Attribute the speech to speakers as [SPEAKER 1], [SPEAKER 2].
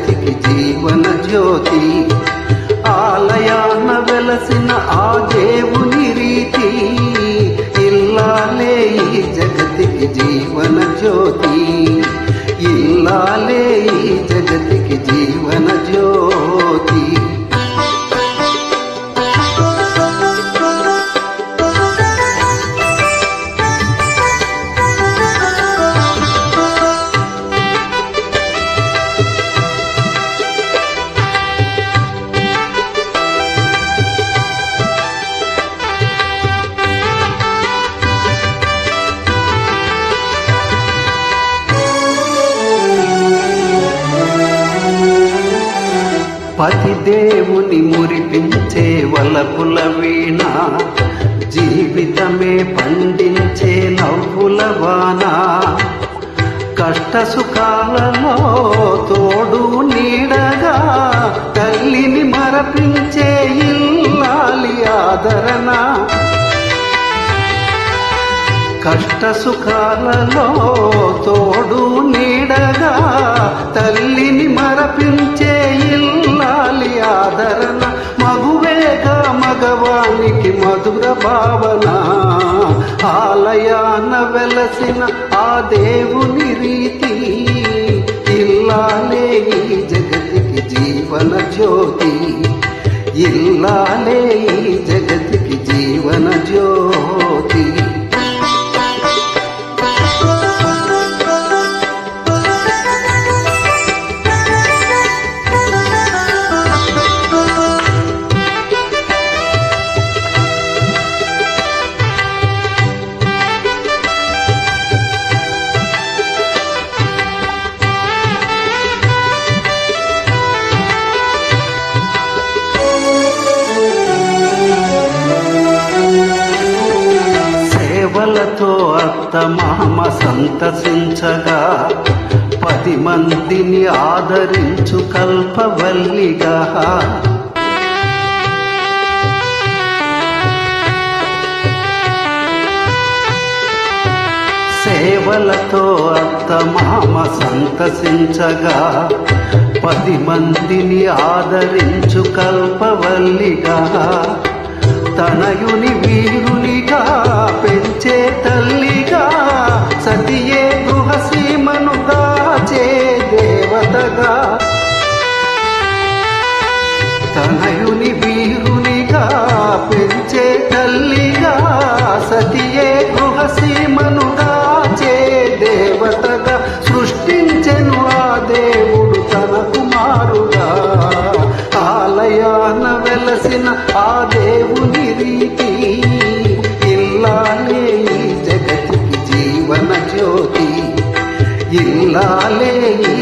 [SPEAKER 1] జగతికి జీవన జ్యోతి. ఆలయాన వెలసిన ఆ దేవుని రీతి, ఇల్లాలే ఈ జగతికి జీవన జ్యోతి. ఇల్లాలే ఈ జగతికి జీవన జ్యోతి. పతి దేవుని మురిపించే వలపుల వీణ, జీవితమే పండించే నవ్వుల వాన. కష్ట సుఖాలలో తోడు నీడగా తల్లిని మరపించే ఇల్లాలి ఆదరణ. కష్ట సుఖాలలో తోడు నీడగా తల్లిని మరపించే ఇల్లాలి ఆదరణ. మగువేగా మగవానికి మధుర భావన, ఆలయాన వెలసిన ఆ దేవుని రీతి. ఇల్లాలే ఈ జగతికి జీవన జ్యోతి. ఇల్లాలే ఈ జగతికి జీవన జ్యోతి. సేవలతో అత్త మామ సంతసించగా, 10 మందిని ఆదరించు కల్పవల్లిగా. సేవలతో అత్త మామ సంతసించగా, 10 మందిని ఆదరించు కల్పవల్లిగా. తనయుని వీరునిగా పెంచే తల్లిగా, సతియే గృహసీమను దాచే దేవతగా. తనయుని వీరునిగా పెంచే తల్లిగా, సతియే గృహసీమను దాచే దేవతగా. సృష్టించెను ఆ దేవుడు తన కుమారుగా, ఆలయాన వెలసిన ఆ దేవుని రీతి. ఇల్లాలే ఈ జగతికి జీవన జ్యోతి. ఇల్లాలే ఈ